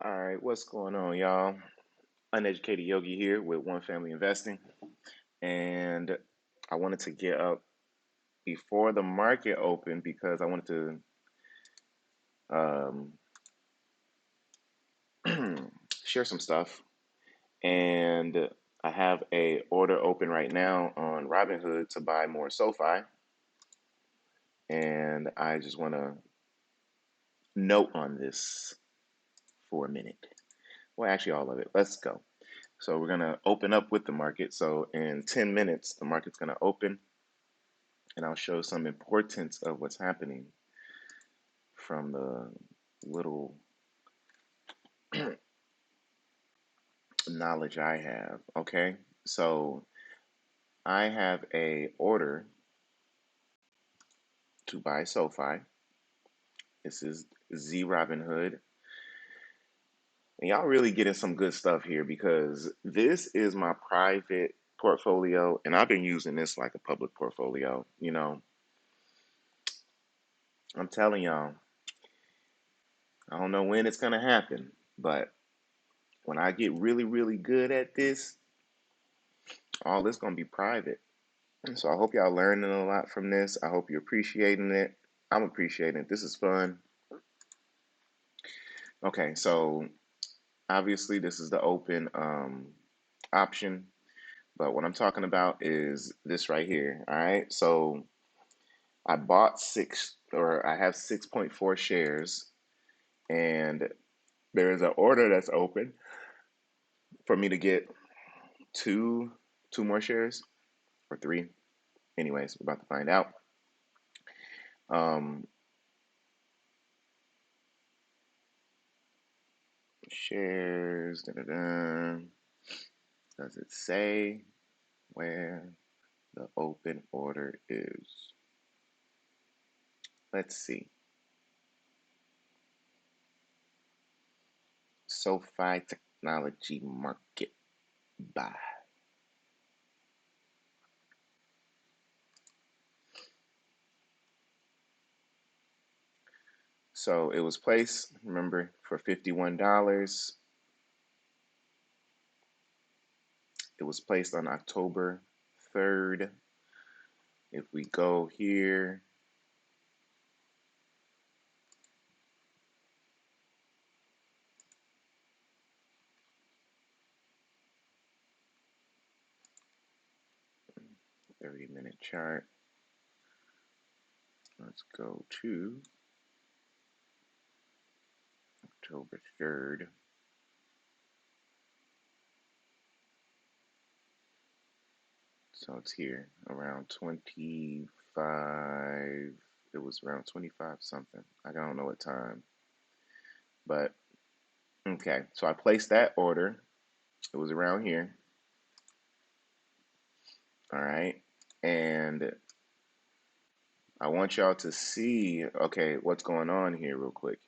All right, what's going on, y'all? Uneducated Yogi here with One Family Investing, and I wanted to get up before the market opened because I wanted to share some stuff. And I have a order open right now on Robinhood to buy more SOFI, and I just want to note on this for a minute. Well, actually, all of it. Let's go. So we're gonna open up with the market. So in 10 minutes, the market's gonna open and I'll show some importance of what's happening from the little knowledge I have. Okay, so I have a order to buy SoFi. This is Z Robinhood, and y'all really getting some good stuff here because this is my private portfolio, and I've been using this like a public portfolio. I'm telling y'all, I don't know when it's gonna happen, but when I get really, really good at this, all this gonna be private. So I hope y'all learning a lot from this. I hope you're appreciating it. I'm appreciating it. This is fun. Okay, so obviously this is the open option, but what I'm talking about is this right here. All right, so I bought I have 6.4 shares, and there is an order that's open for me to get two two more shares or three. Anyways, we're about to find out. Um, Shares. Da, da, da. Does it say where the open order is? Let's see. SoFi Technology Market Buy. So it was placed, remember, for $51. It was placed on October 3rd. If we go here, minute chart. Let's go to October 3rd. So it's here around 25. It was around 25 something. I don't know what time. But okay, so I placed that order. It was around here. All right. And I want y'all to see, okay, what's going on here real quick.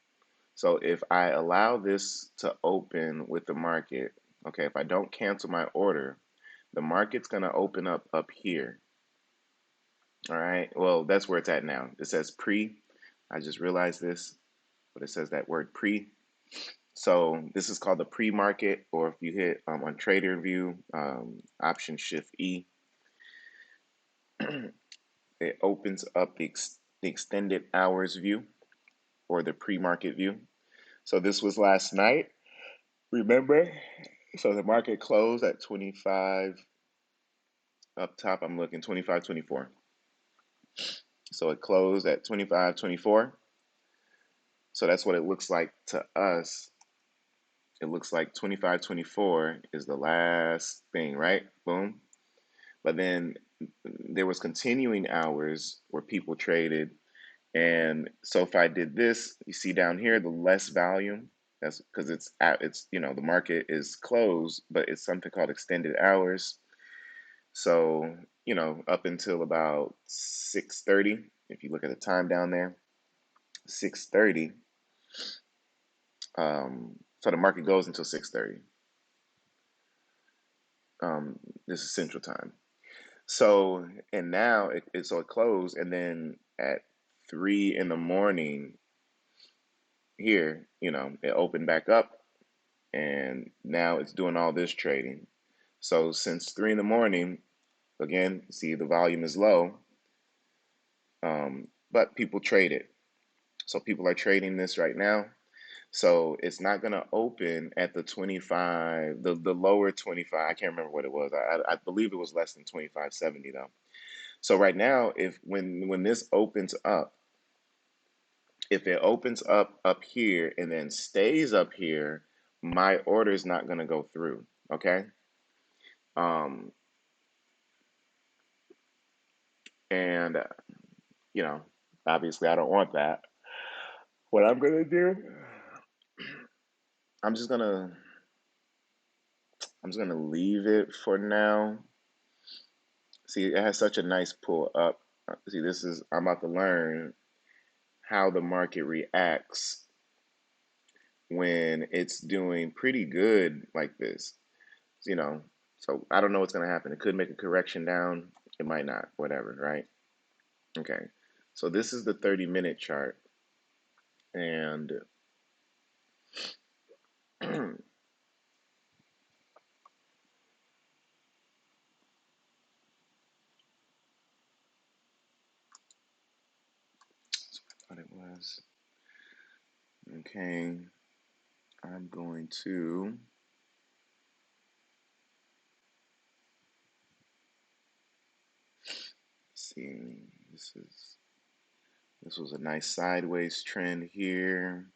So if I allow this to open with the market, okay, if I don't cancel my order, the market's going to open up here. All right. Well, that's where it's at now. It says pre. I just realized this, but it says that word pre. So this is called the pre-market, or if you hit on Trader View, Option Shift E, it opens up the extended hours view or the pre-market view. So this was last night, remember? So the market closed at 25 up top. I'm looking 25.24. So it closed at 25.24. So that's what it looks like to us. It looks like 25.24 is the last thing, right? Boom. But then there was continuing hours where people traded, and so if I did this, you see down here the less volume. That's because it's the market is closed, but it's something called extended hours. So up until about 6:30, if you look at the time down there, 6:30. So the market goes until 6:30. This is Central Time. So and now it closed, and then at 3 in the morning here, it opened back up, and now it's doing all this trading. So since 3 in the morning, again, see the volume is low, but people trade it. So people are trading this right now. So it's not going to open at the 25, the lower 25. I can't remember what it was. I believe it was less than 25.70 though. So right now, if when this opens up, if it opens up here and then stays up here, my order is not going to go through. Okay. Um, and you know, obviously I don't want that. What I'm gonna do, I'm just gonna I'm just gonna leave it for now. See, it has such a nice pull up. See, I'm about to learn how the market reacts when it's doing pretty good like this. You know, so I don't know what's gonna happen. It could make a correction down. It might not. Whatever, right? Okay. So this is the 30-minute chart, and what it was. Okay, I'm going to see. This was a nice sideways trend here.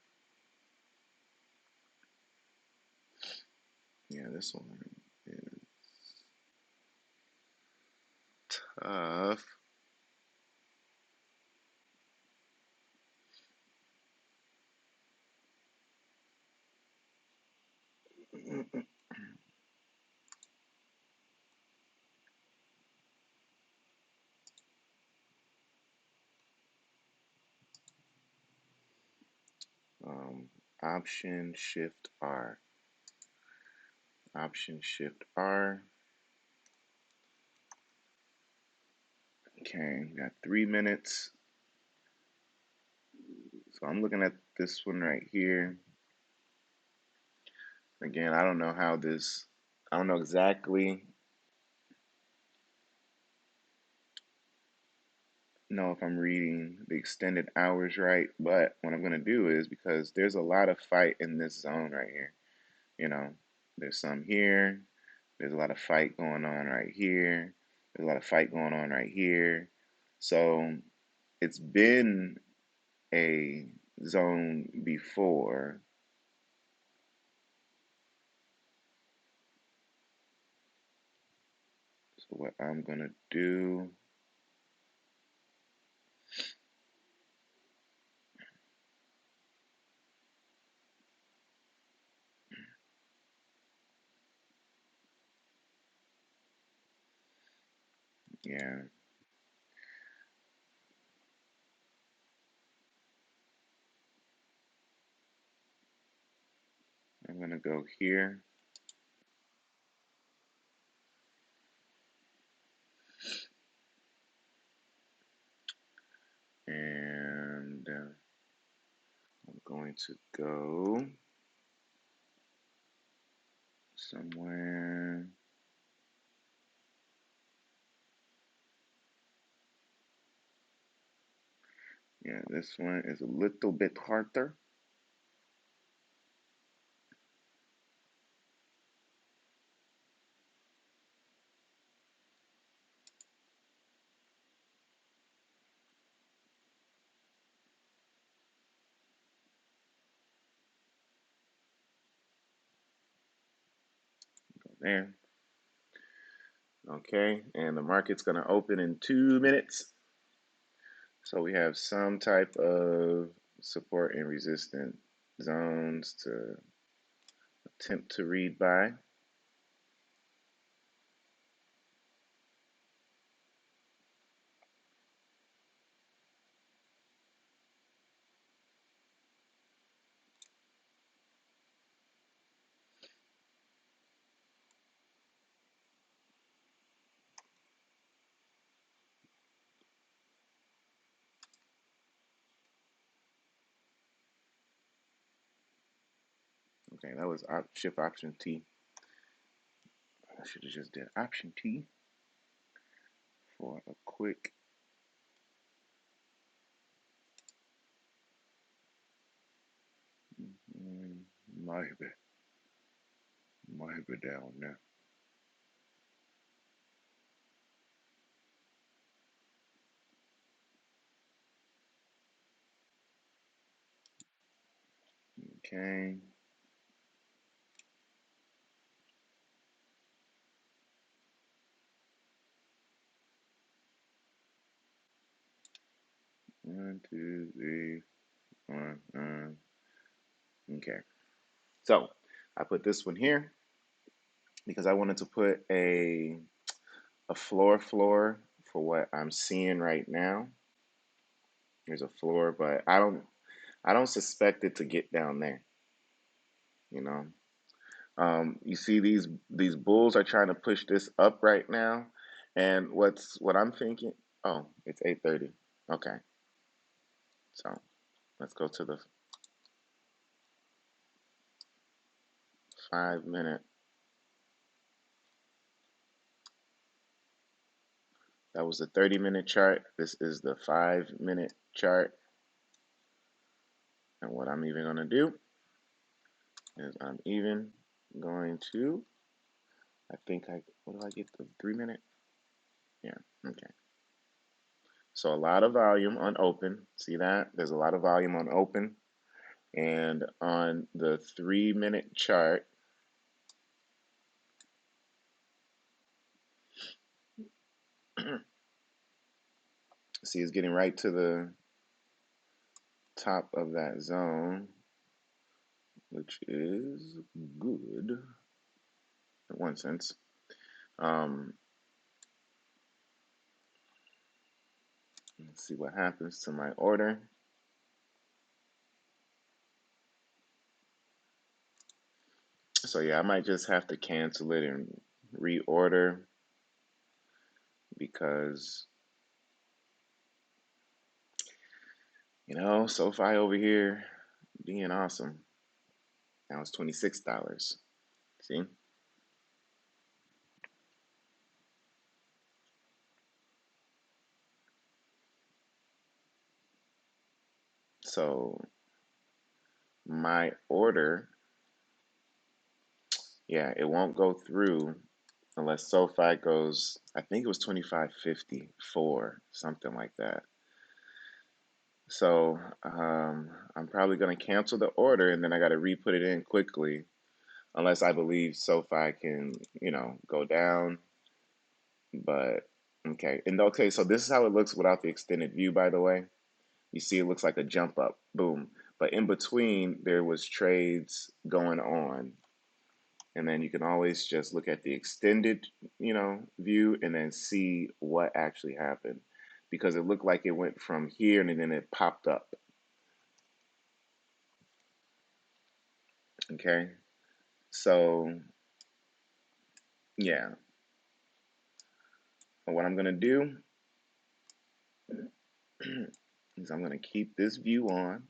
Yeah, this one is tough. Um, Option Shift R. Option Shift R. Okay, we got 3 minutes. So I'm looking at this one right here. Again, I don't know how this, I don't know exactly know if I'm reading the extended hours right, but what I'm going to do is, because there's a lot of fight in this zone right here. You know, there's some here, there's a lot of fight going on right here, there's a lot of fight going on right here. So it's been a zone before. So what I'm going to do, yeah, I'm going to go here. And I'm going to go somewhere. Yeah, this one is a little bit harder. Go there. Okay, and the market's going to open in 2 minutes. So we have some type of support and resistance zones to attempt to read by. Okay, that was shift option T. I should have just did option T for a quick. Maybe down there. Okay. One, two, three, one. Okay. So I put this one here because I wanted to put a floor for what I'm seeing right now. There's a floor, but I don't suspect it to get down there, you know. You see these bulls are trying to push this up right now, and what I'm thinking, oh, it's 8:30. Okay. So, let's go to the 5 minute. That was the 30-minute chart. This is the 5 minute chart. And what I'm even going to do is I'm even going to, what do I get? The 3 minute? Yeah, okay. So a lot of volume on open. See that? There's a lot of volume on open. And on the 3 minute chart, see it's getting right to the top of that zone, which is good in one sense. Um, let's see what happens to my order. So yeah, I might just have to cancel it and reorder because SoFi over here being awesome. Now it's $26. See? So my order, yeah, it won't go through unless SoFi goes, I think it was 25.54, something like that. So I'm probably going to cancel the order and then I got to re-put it in quickly unless I believe SoFi can, go down. But okay. And okay, so this is how it looks without the extended view, by the way. You see it looks like a jump up, boom. But in between, there was trades going on. And then you can always just look at the extended, view and then see what actually happened. Because it looked like it went from here and then it popped up. Okay. So, yeah. What I'm going to do is I'm going to keep this view on.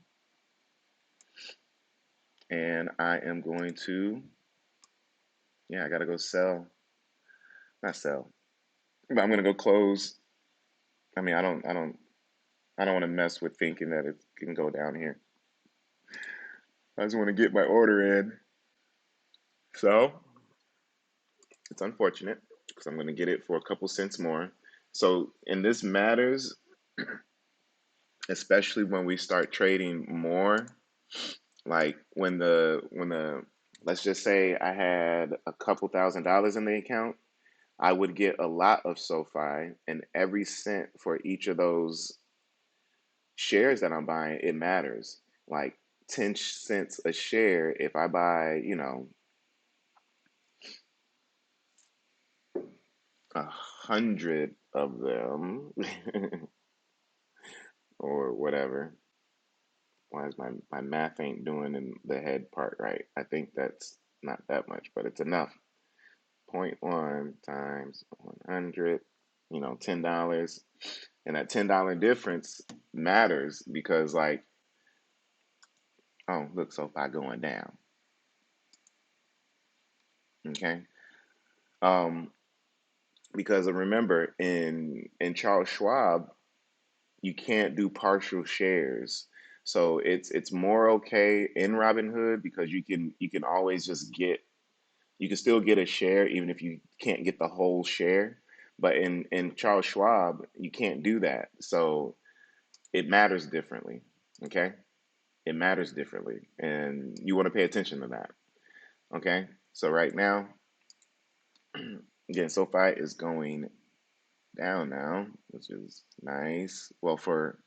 And I am going to, yeah, I got to go sell. Not sell. But I'm going to go close. I mean, I don't want to mess with thinking that it can go down here. I just want to get my order in. So it's unfortunate because I'm going to get it for a couple cents more. So, and this matters, especially when we start trading more. Like when the let's just say I had a couple $1,000s in the account, I would get a lot of SoFi, and every cent for each of those shares that I'm buying, it matters. Like 10 cents a share, if I buy, 100 of them or whatever. Why is my math ain't doing in the head part right? I think that's not that much, but it's enough. Point 0.1 times 100, $10. And that $10 difference matters because, like, oh, look, SoFi going down. Okay. Um, because remember, in Charles Schwab, you can't do partial shares. So it's more okay in Robinhood because you can always just get you can still get a share even if you can't get the whole share. But in Charles Schwab, you can't do that. So it matters differently. Okay? It matters differently. And you want to pay attention to that. Okay? So right now, again, SoFi is going down now, which is nice. Well, for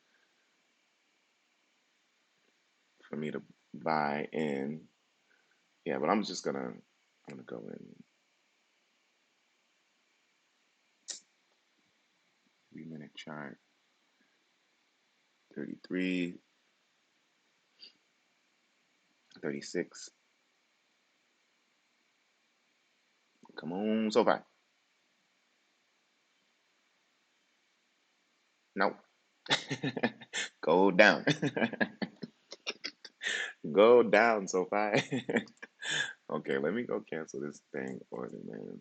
me to buy in. Yeah, but I'm gonna go in 3 minute chart, 33, 36. Come on, SoFi. No. Go down. Go down, SoFi. Okay, let me go cancel this thing order, man.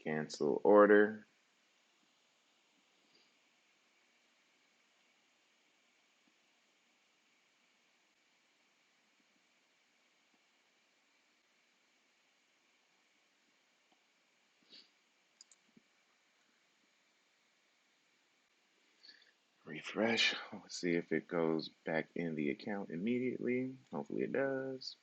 Cancel order. Refresh. Let's see if it goes back in the account immediately. Hopefully it does.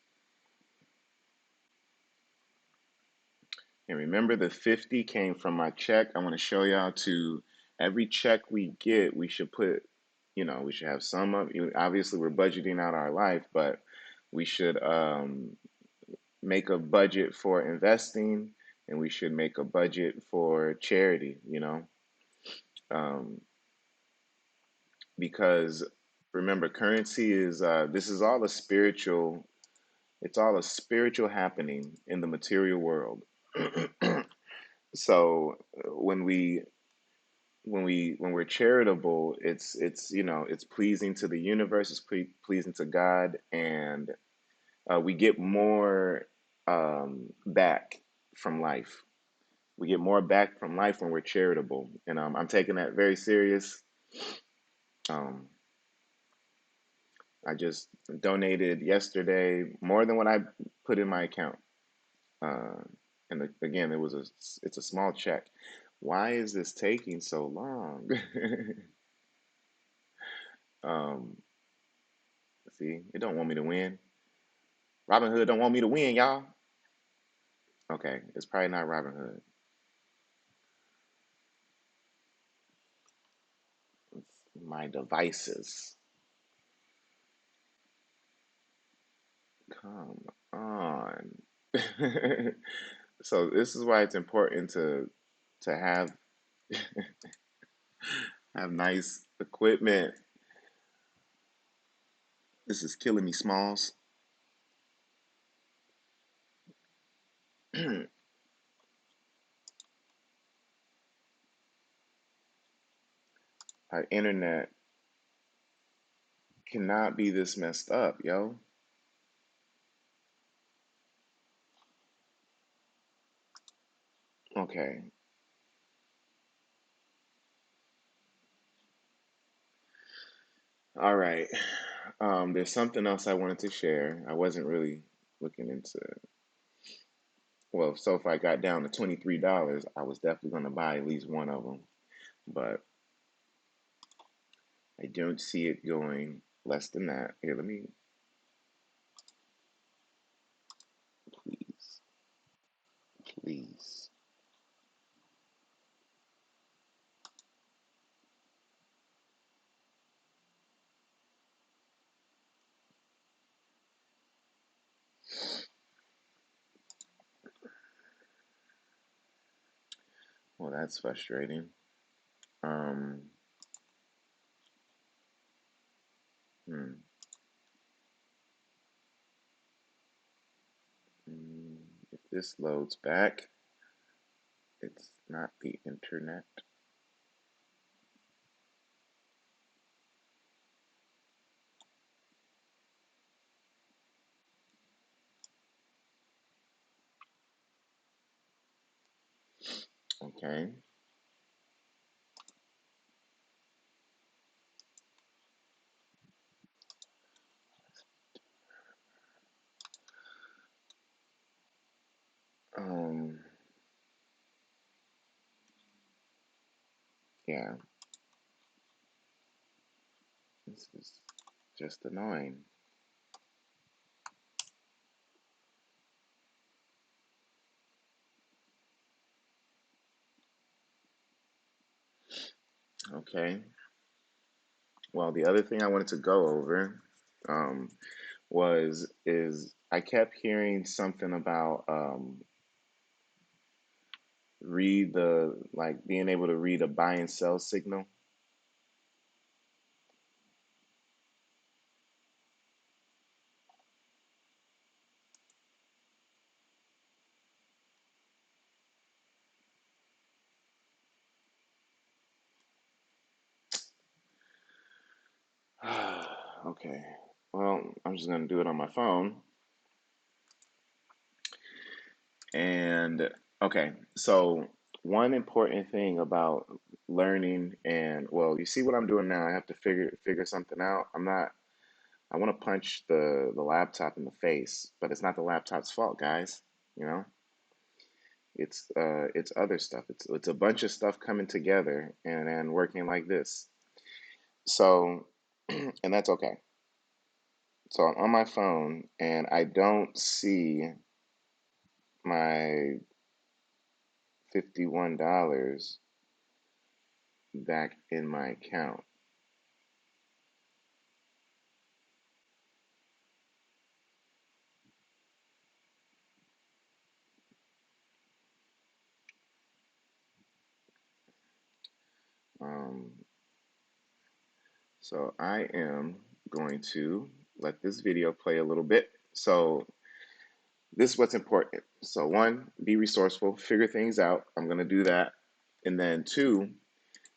And remember, the 50 came from my check. I want to show y'all to every check we get, we should put, we should have some of, obviously we're budgeting out our life, but we should make a budget for investing and we should make a budget for charity, um, because remember, currency is, this is all a spiritual, it's all a spiritual happening in the material world. So when we're charitable, it's pleasing to the universe, it's pleasing to God, and we get more back from life. We get more back from life when we're charitable, and I'm taking that very serious. Um, I just donated yesterday more than what I put in my account, uh, and again, it's a small check. Why is this taking so long? um, See, it don't want me to win. Robin Hood don't want me to win, y'all. Okay, it's probably not Robin Hood. It's my devices. Come on. So this is why it's important to have nice equipment. This is killing me, Smalls. Our internet cannot be this messed up, yo. Okay. All right. There's something else I wanted to share. I wasn't really looking into. Well, so if I got down to $23, I was definitely going to buy at least one of them. But I don't see it going less than that. Here, let me, please, please. Well, that's frustrating. Um, hmm. Mm, if this loads back, it's not the internet. Okay. Um, yeah, this is just annoying. Okay. Well, the other thing I wanted to go over um, was is I kept hearing something about read the like being able to read a buy and sell signal. Okay. Well, I'm just gonna do it on my phone. And okay, so one important thing about learning and well, you see what I'm doing now. I have to figure something out. I'm not I want to punch the laptop in the face, but it's not the laptop's fault, guys. You know, it's other stuff. It's a bunch of stuff coming together and working like this. So, and that's okay. So I'm on my phone and I don't see my $51 back in my account. Um, so I am going to let this video play a little bit. So this is what's important. So one, be resourceful, figure things out. I'm going to do that. And then two,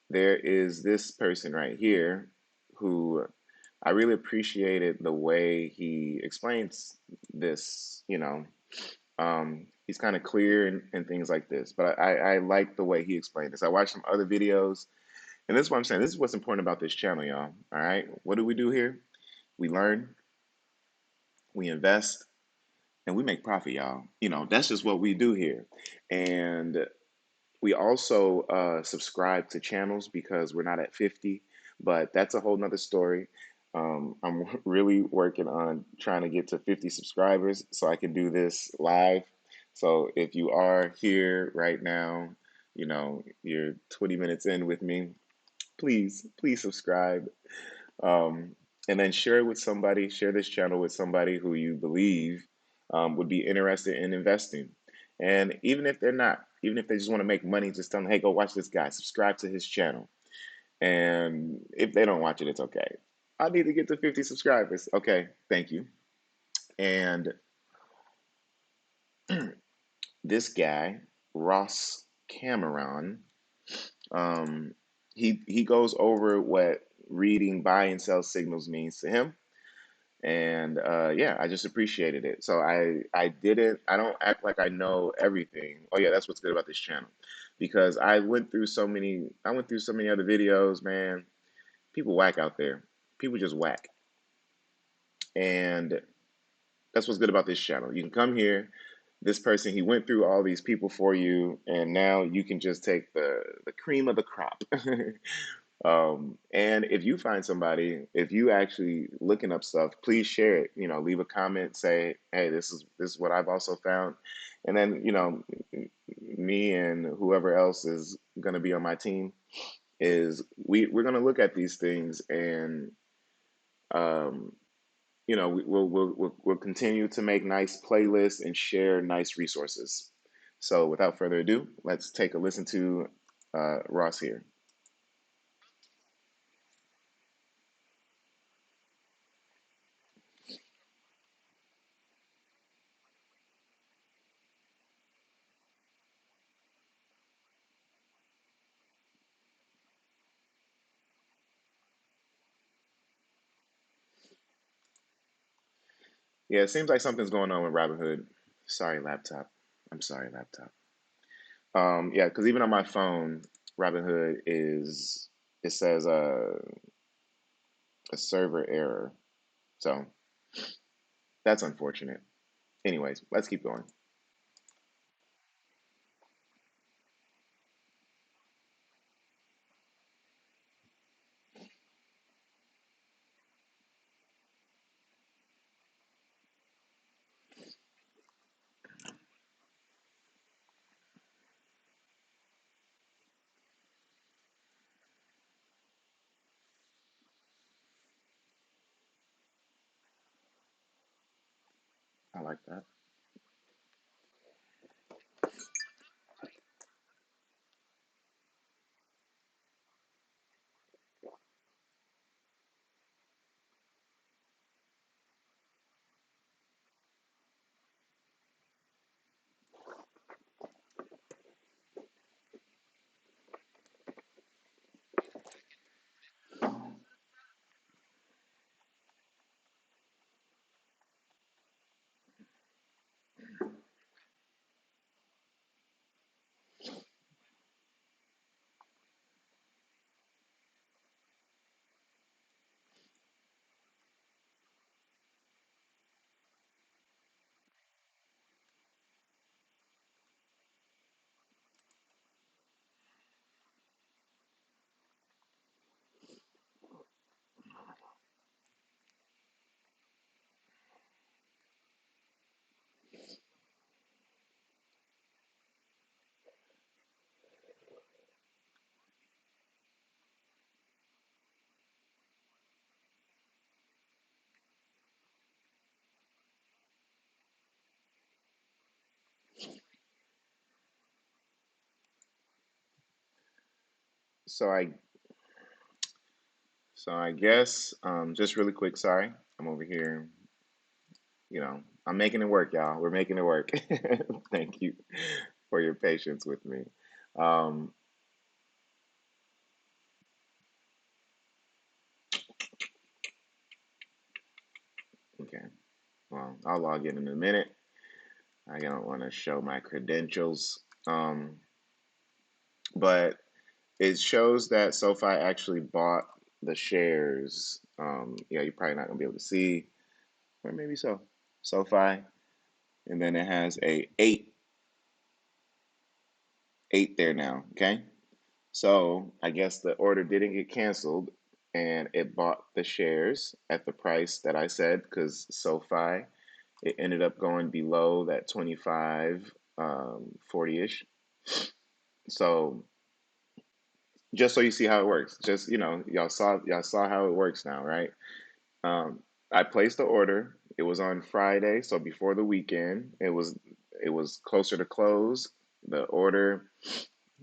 there is this person right here who I really appreciated the way he explains this, he's kind of clear and things like this. But I like the way he explained this. I watched some other videos, and this is what I'm saying. This is what's important about this channel, y'all. All right. What do we do here? We learn, we invest, and we make profit, y'all. That's just what we do here. And we also subscribe to channels because we're not at 50, but that's a whole nother story. I'm really working on trying to get to 50 subscribers so I can do this live. So if you are here right now, you're 20 minutes in with me, please subscribe. Um, and then share it with somebody, share this channel with somebody who you believe would be interested in investing. And even if they're not, even if they just want to make money, just tell them, hey, go watch this guy, subscribe to his channel. And if they don't watch it, it's okay. I need to get to 50 subscribers. Okay, thank you. And this guy, Ross Cameron, um, he goes over what reading buy and sell signals means to him. And yeah, I just appreciated it. So I don't act like I know everything. Oh yeah, that's what's good about this channel, because I went through so many other videos, man. People whack out there. People just whack, and that's what's good about this channel. You can come here. This person, he went through all these people for you, and now you can just take the cream of the crop. And if you find somebody, if you actually looking up stuff, please share it. Leave a comment, say, "Hey, this is what I've also found," and then me and whoever else is going to be on my team is we're going to look at these things and um, we'll continue to make nice playlists and share nice resources. So without further ado, let's take a listen to Ross here. Yeah, it seems like something's going on with Robinhood. Sorry, laptop. I'm sorry, laptop. Yeah, because even on my phone, Robinhood is it says a server error. So that's unfortunate. Anyways, let's keep going. I like that. So I so I guess just really quick, sorry. I'm over here, I'm making it work, y'all. We're making it work. Thank you for your patience with me. Um, okay. Well, I'll log in a minute. I don't want to show my credentials. But it shows that SoFi actually bought the shares. Yeah, you're probably not gonna be able to see, or maybe so. SoFi, and then it has a eight there now. Okay, so I guess the order didn't get canceled, and it bought the shares at the price that I said because SoFi it ended up going below that 25 40-ish. So just so you see how it works, just y'all saw how it works now, right? Um, I placed the order. It was on Friday, so before the weekend. It was closer to close. The order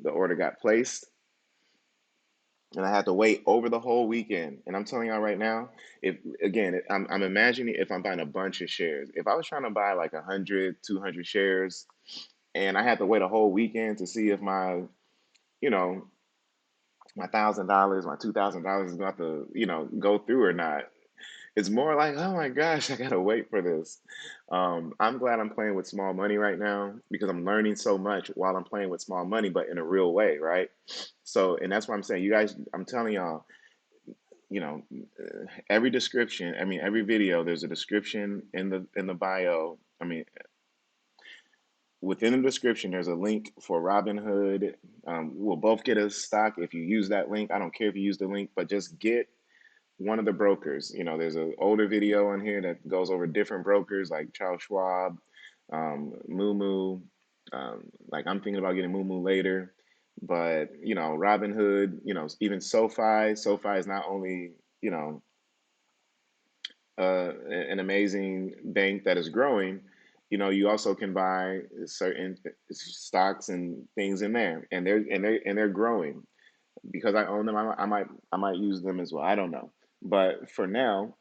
the order got placed, and I had to wait over the whole weekend. And I'm telling y'all right now, if again, I'm imagining if I'm buying a bunch of shares. If I was trying to buy like 100, 200 shares, and I had to wait a whole weekend to see if you know, my $1,000, my $2,000 is about to, go through or not. It's more like, oh my gosh, I gotta wait for this. I'm glad I'm playing with small money right now because I'm learning so much while I'm playing with small money, but in a real way, right? So, and that's what I'm saying. You guys, I'm telling y'all, you know, every description, I mean, every video, there's a description in the bio. I mean, within the description, there's a link for Robinhood. We'll both get a stock if you use that link. I don't care if you use the link, but just get one of the brokers. There's an older video on here that goes over different brokers like Charles Schwab, Moo. Like I'm thinking about getting Moo later, but Robinhood, even SoFi. SoFi is not only an amazing bank that is growing. You also can buy certain stocks and things in there, and they're growing because I own them. I might use them as well. I don't know, but for now,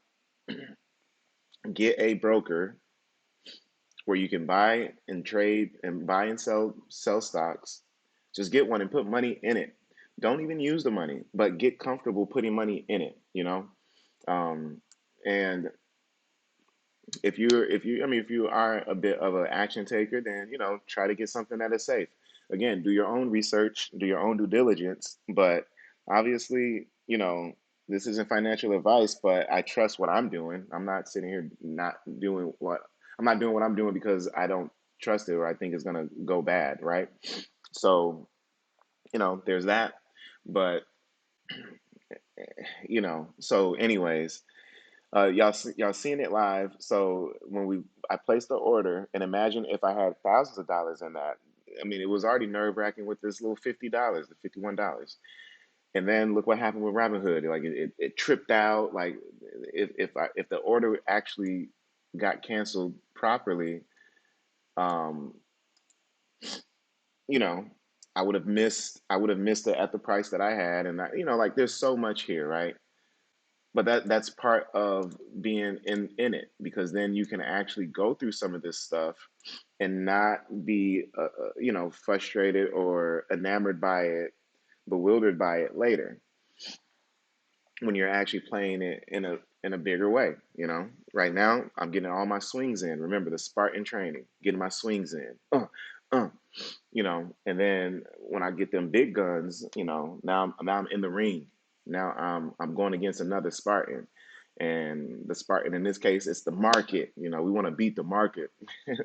get a broker where you can buy and trade and buy and sell stocks. Just get one and put money in it. Don't even use the money, but get comfortable putting money in it. Um, and if you are a bit of an action taker, then try to get something that is safe. Again, do your own research, do your own due diligence, but obviously, this isn't financial advice, but I trust what I'm doing. I'm not doing what I'm doing because I don't trust it or I think it's gonna go bad, right? So, there's that. But so anyways, y'all seeing it live. So I placed the order, and imagine if I had thousands of dollars in that. I mean, it was already nerve wracking with this little $50, the $51, and then look what happened with Robinhood. Like it tripped out. Like if the order actually got canceled properly, um, you know, I would have missed it at the price that I had, and like there's so much here, right? But that's part of being in it, because then you can actually go through some of this stuff and not be frustrated or enamored by it, bewildered by it later, when you're actually playing it in a bigger way. Right now I'm getting all my swings in. Remember the Spartan training, getting my swings in. Uh, and then when I get them big guns, now I'm in the ring. Now I'm going against another Spartan, and the Spartan in this case is the market. We want to beat the market,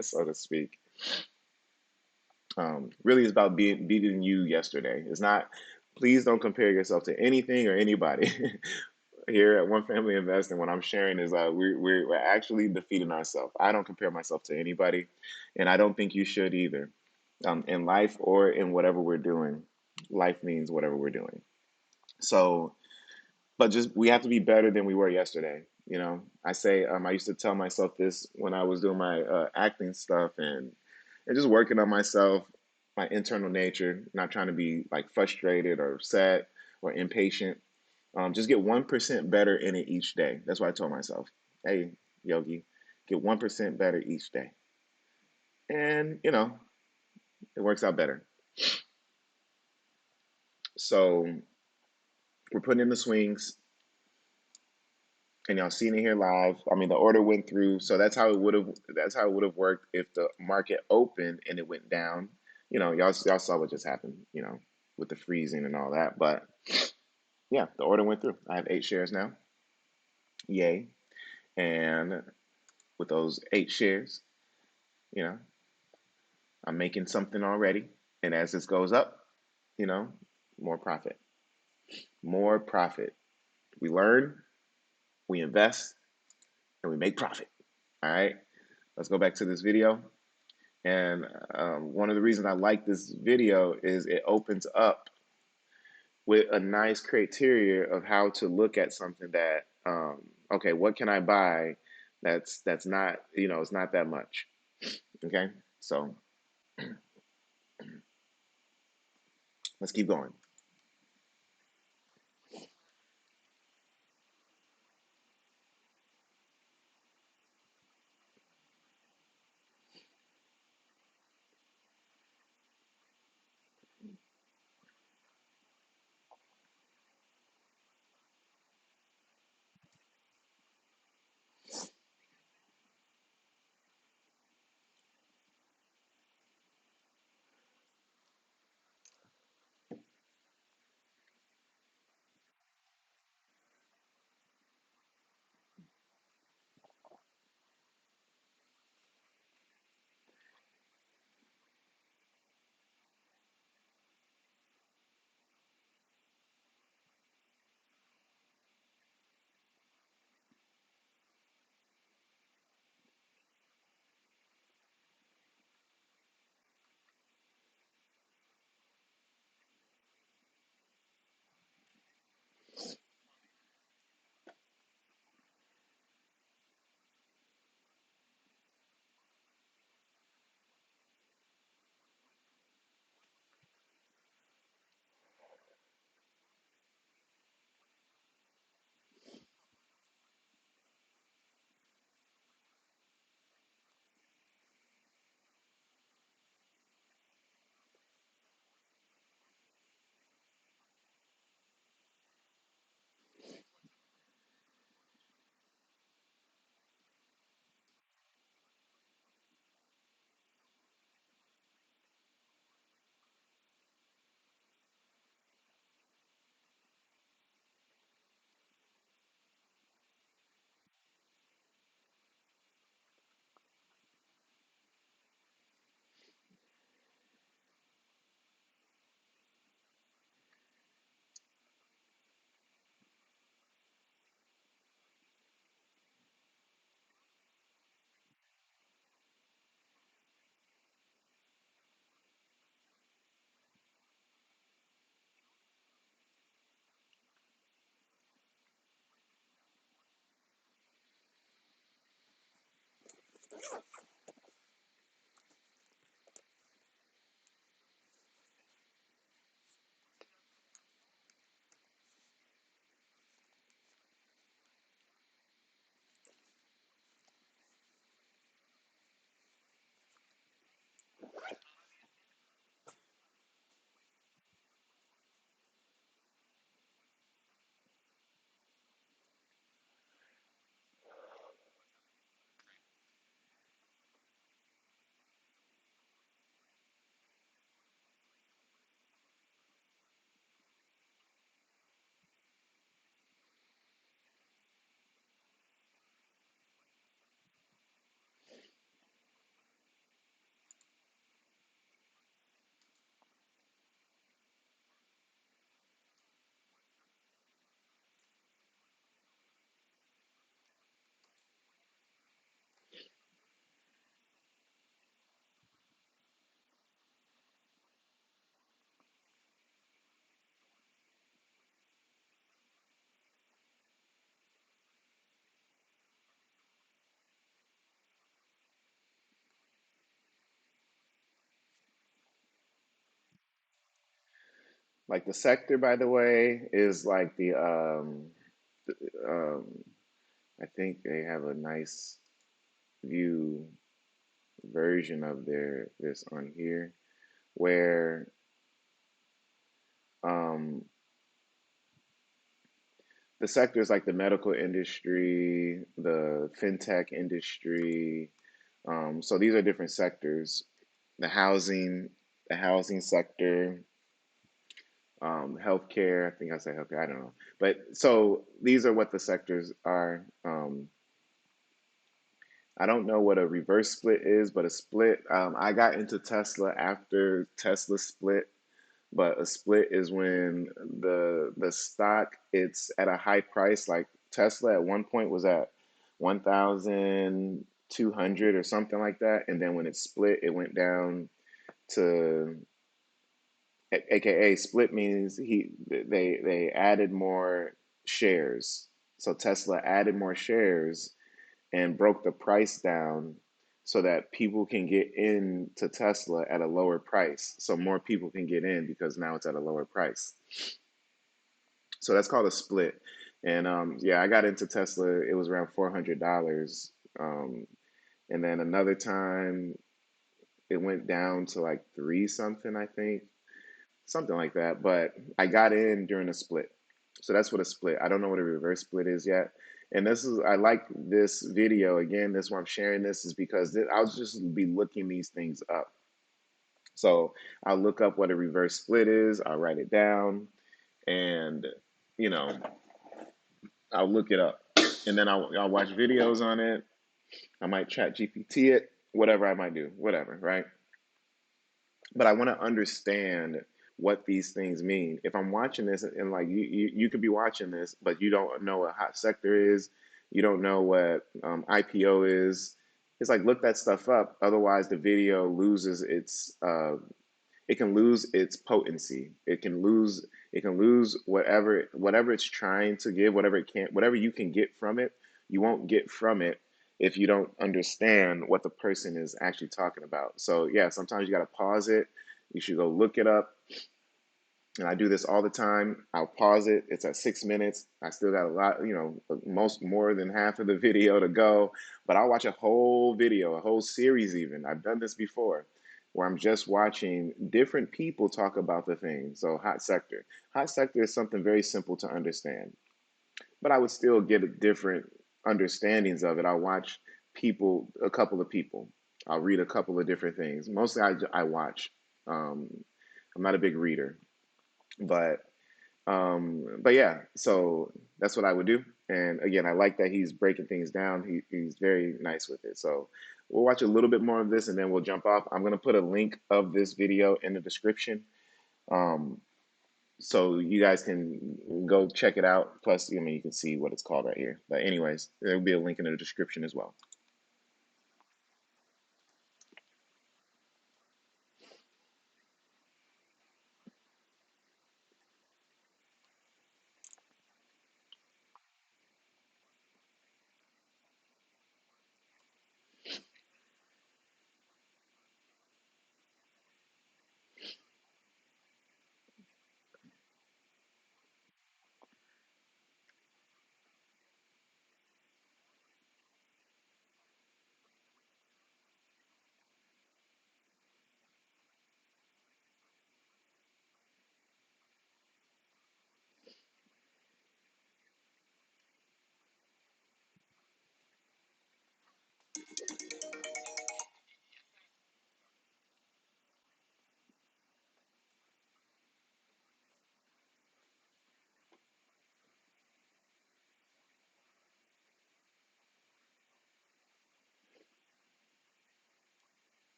so to speak. Really, it's about beating you yesterday. It's not. Please don't compare yourself to anything or anybody. Here at One Family Investing, what I'm sharing is we're actually defeating ourselves. I don't compare myself to anybody, and I don't think you should either. In life or in whatever we're doing, life means whatever we're doing. So, but just we have to be better than we were yesterday. I say I used to tell myself this when I was doing my acting stuff, and just working on myself, my internal nature, not trying to be like frustrated or upset or impatient. Just get 1% better in it each day. That's what I told myself. Hey, Yogi, get 1% better each day. And, it works out better. So we're putting in the swings, and y'all seeing it here live. I mean, the order went through, so that's how it would have worked if the market opened and it went down. Y'all saw what just happened, with the freezing and all that. But yeah, the order went through. I have 8 shares now. Yay. And with those 8 shares, you know, I'm making something already. And as this goes up, you know, more profit. More profit. We learn, we invest, and we make profit. All right. Let's go back to this video. And one of the reasons I like this video is it opens up with a nice criteria of how to look at something that, okay, what can I buy that's not, it's not that much. Okay. So let's keep going. Like the sector, by the way, is like the um I think they have a nice view version of their this on here where um the sectors like the medical industry, the fintech industry. So these are different sectors. The housing, the housing sector, healthcare. I think I said healthcare. I don't know, but so these are what the sectors are. I don't know what a reverse split is, but a split. I got into Tesla after Tesla split. But a split is when the stock it's at a high price. Like Tesla at one point was at 1,200 or something like that, and then when it split, it went down to AKA split means they added more shares. So Tesla added more shares and broke the price down so that people can get into Tesla at a lower price. So more people can get in because now it's at a lower price. So that's called a split. And yeah, I got into Tesla. It was around $400. And then another time it went down to like three something, I think, something like that. But I got in during a split. So that's what a split. I don't know what a reverse split is yet. And this is, I like this video again. This why I'm sharing this is because I'll just be looking these things up. So I'll look up what a reverse split is. I'll write it down, and you know, I'll look it up, and then I'll watch videos on it. I might chat GPT it, whatever I might do, whatever, right? But I want to understand what these things mean. If I'm watching this and like you could be watching this, but you don't know what hot sector is, you don't know what IPO is. It's like look that stuff up. Otherwise, the video loses its it can lose its potency. It can lose whatever it's trying to give, whatever you can get from it, you won't get from it if you don't understand what the person is actually talking about. So yeah, sometimes you got to pause it. You should go look it up. And I do this all the time. I'll pause it. It's at 6 minutes. I still got a lot, most more than half of the video to go, but I'll watch a whole video, a whole series even. I've done this before where I'm just watching different people talk about the thing. So hot sector. Hot sector is something very simple to understand, but I would still get a different understandings of it. I'll watch a couple of people. I'll read a couple of different things. Mostly I watch. Um, I'm not a big reader, but but yeah, so that's what I would do. And again, I like that he's breaking things down. He's very nice with it. So we'll watch a little bit more of this and then we'll jump off. I'm going to put a link of this video in the description. Um, so you guys can go check it out. Plus, I mean, you can see what it's called right here. But anyways, there'll be a link in the description as well.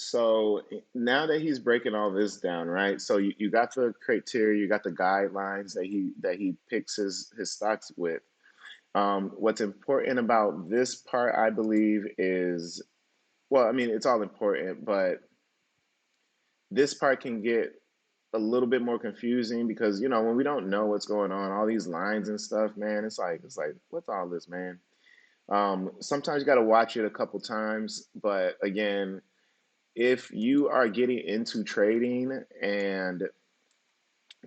So now that he's breaking all this down, right? So you got the criteria, you got the guidelines that he picks his stocks with. What's important about this part, I believe, is, well, I mean, it's all important, but this part can get a little bit more confusing because when we don't know what's going on, all these lines and stuff, man, it's like what's all this, man? Sometimes you got to watch it a couple times, but again, if you are getting into trading and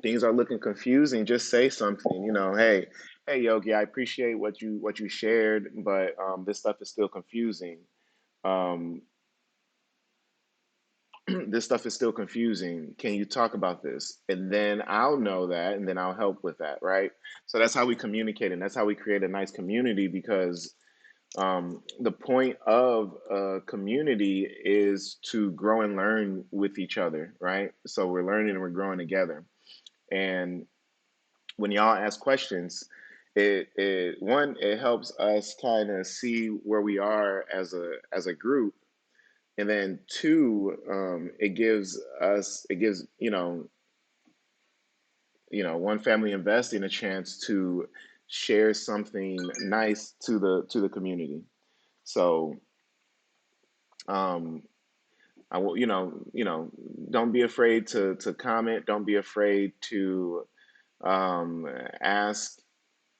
things are looking confusing, just say something. Hey, Yogi, I appreciate what you shared, but this stuff is still confusing. Um, this stuff is still confusing. Can you talk about this? And then I'll know that, and then I'll help with that, right? So that's how we communicate, and that's how we create a nice community because the point of a community is to grow and learn with each other, right? So we're learning and we're growing together. And when y'all ask questions, it helps us kind of see where we are as a group, and then two, it gives one family investing a chance to share something nice to the community. So um, I will, don't be afraid to comment. Don't be afraid to um, ask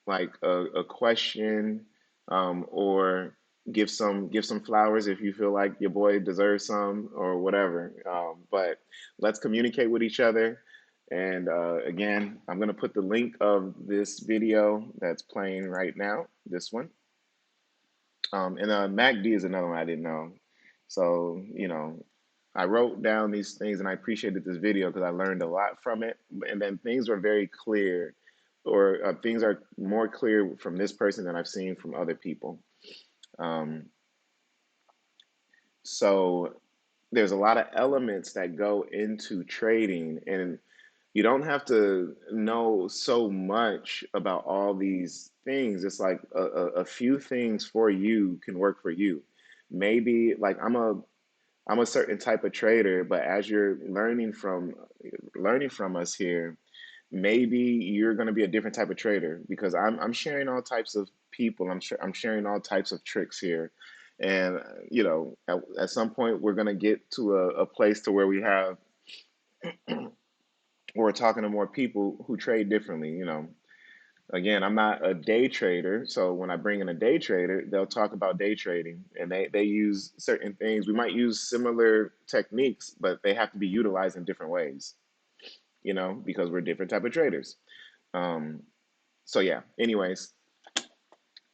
like a question, or give some flowers if you feel like your boy deserves some or whatever. But let's communicate with each other. And again, I'm gonna put the link of this video that's playing right now. This one. And MACD is another one I didn't know. So, I wrote down these things and I appreciated this video because I learned a lot from it. And then things were very clear, or things are more clear from this person than I've seen from other people. Um, so there's a lot of elements that go into trading, and you don't have to know so much about all these things. It's like a few things for you can work for you. Maybe like I'm a certain type of trader, but as you're learning from us here, maybe you're going to be a different type of trader because I'm sharing all types of people. I'm sharing all types of tricks here, and at some point we're going to get to a place to where we're talking to more people who trade differently. Again, I'm not a day trader, so when I bring in a day trader, they'll talk about day trading, and they use certain things. We might use similar techniques, but they have to be utilized in different ways. Because we're different type of traders. Um, so yeah. Anyways,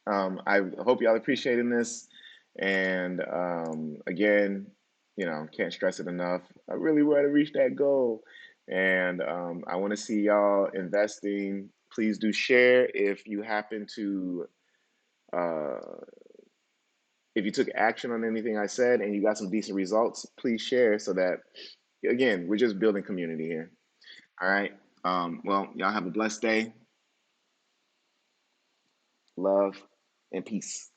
I hope y'all appreciating this, and again, can't stress it enough. I really want to reach that goal, and I want to see y'all investing. Please do share if you happen to uh, if you took action on anything I said and you got some decent results. Please share so that again we're just building community here. All right. Well, y'all have a blessed day. Love and peace.